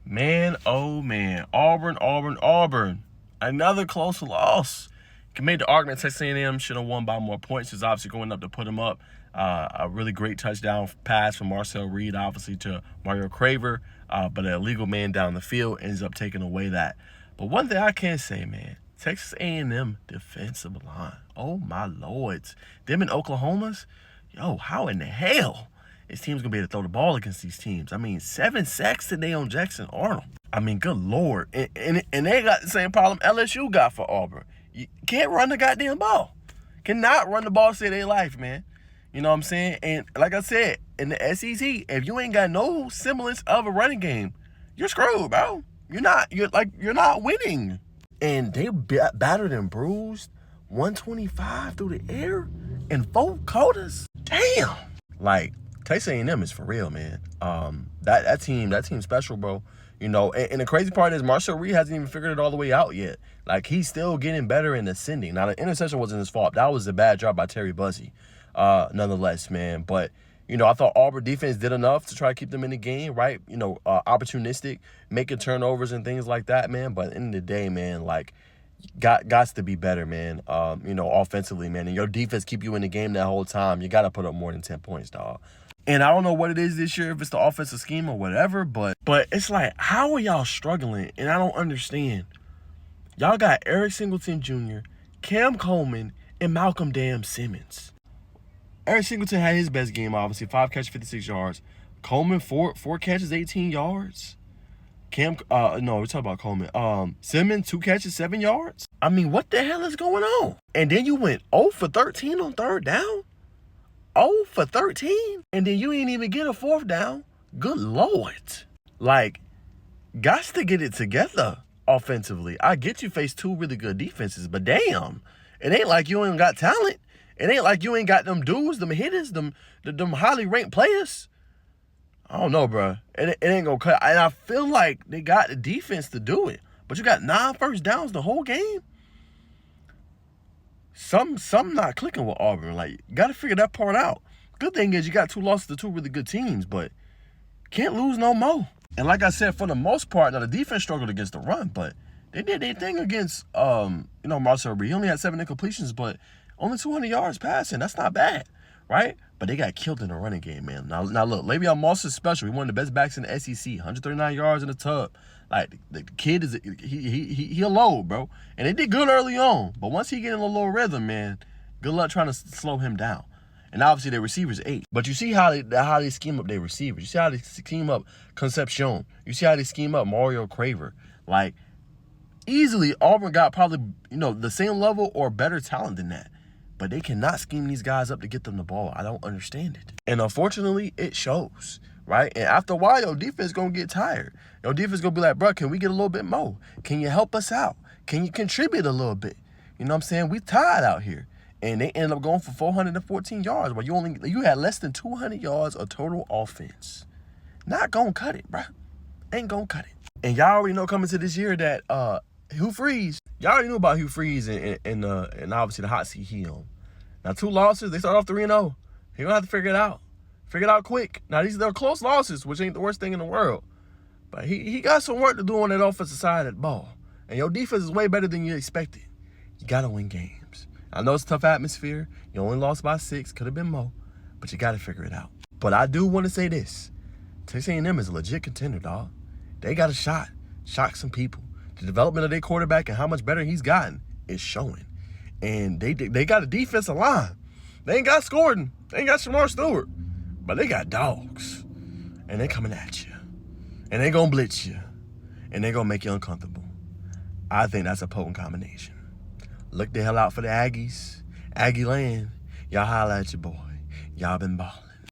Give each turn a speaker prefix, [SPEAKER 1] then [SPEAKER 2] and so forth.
[SPEAKER 1] Man, oh man, Auburn. Another close loss. Can make the argument Texas A&M should have won by more points. Is obviously going up to put them up. A really great touchdown pass from Marcel Reed, obviously, to Mario Craver. But an illegal man down the field ends up taking away that. But one thing I can say, man, Texas A&M defensive line. Oh, my lords. Them in Oklahoma's, yo, how in the hell his team's going to be able to throw the ball against these teams? I mean, 7 sacks today on Jackson Arnold. I mean, good Lord. And they got the same problem LSU got for Auburn. You can't run the goddamn ball. Cannot run the ball to save their life, man. You know what I'm saying? And like I said, in the SEC, if you ain't got no semblance of a running game, you're screwed, bro. You're not winning. And they battered and bruised 125 through the air in 4 quarters. Damn. Like, Texas A&M is for real, man. That team's special, bro. You know, and the crazy part is Marcel Reed hasn't even figured it all the way out yet. Like, he's still getting better and ascending. Now, the interception wasn't his fault. That was a bad job by Terry Bussey, nonetheless, man. But, you know, I thought Auburn defense did enough to try to keep them in the game, right? You know, opportunistic, making turnovers and things like that, man. But at the end of the day, man, like, got to be better, man, you know, offensively, man. And your defense keep you in the game that whole time. You got to put up more than 10 points, dog. And I don't know what it is this year, if it's the offensive scheme or whatever, but it's like, how are y'all struggling? And I don't understand. Y'all got Eric Singleton Jr., Cam Coleman, and Malcolm Damn Simmons. Eric Singleton had his best game, obviously, 5 catches, 56 yards. Coleman, four catches, 18 yards. We're talking about Coleman. Simmons, 2 catches, 7 yards. I mean, what the hell is going on? And then you went 0 for 13 on third down? 0 for 13? And then you ain't even get a 4th down? Good Lord. Like, gots to get it together offensively. I get you face 2 really good defenses, but damn, it ain't like you ain't got talent. It ain't like you ain't got them dudes, them hitters, them highly ranked players. I don't know, bro. It ain't gonna cut. And I feel like they got the defense to do it. But you got 9 first downs the whole game. Something not clicking with Auburn. Like, you got to figure that part out. Good thing is you got 2 losses to 2 really good teams, but can't lose no more. And like I said, for the most part, now the defense struggled against the run, but they did their thing against, Marcel Reed. He only had 7 incompletions, but only 200 yards passing. That's not bad, right? But they got killed in the running game, man. Now look, Le'Veon Moss is special. He one of the best backs in the SEC. 139 yards in the tub. Like, the kid is he a load, bro. And they did good early on, but once he get in a little rhythm, man, good luck trying to slow him down. And obviously their receivers 8. But you see how they scheme up their receivers. You see how they scheme up Concepcion. You see how they scheme up Mario Craver. Like, easily Auburn got probably, the same level or better talent than that. But they cannot scheme these guys up to get them the ball. I don't understand it. And unfortunately, it shows, right? And after a while, your defense going to get tired. Your defense going to be like, bro, can we get a little bit more? Can you help us out? Can you contribute a little bit? You know what I'm saying? We tired out here. And they ended up going for 414 yards, but you had less than 200 yards of total offense. Not going to cut it, bro. Ain't going to cut it. And y'all already know coming to this year that Hugh Freeze, y'all already knew about Hugh Freeze and obviously the hot seat he on. Now, 2 losses, they start off 3-0. He gonna have to figure it out. Figure it out quick. Now, they're close losses, which ain't the worst thing in the world. But he got some work to do on that offensive side of the ball. And your defense is way better than you expected. You gotta win games. I know it's a tough atmosphere. You only lost by 6, could have been more, but you gotta figure it out. But I do want to say this: Texas A&M is a legit contender, dog. They got a shot. Shock some people. The development of their quarterback and how much better he's gotten is showing. And they got a defensive line. They ain't got Gordon. They ain't got Shamar Stewart. But they got dogs. And they coming at you. And they going to blitz you. And they going to make you uncomfortable. I think that's a potent combination. Look the hell out for the Aggies. Aggie land. Y'all holla at your boy. Y'all been ballin'.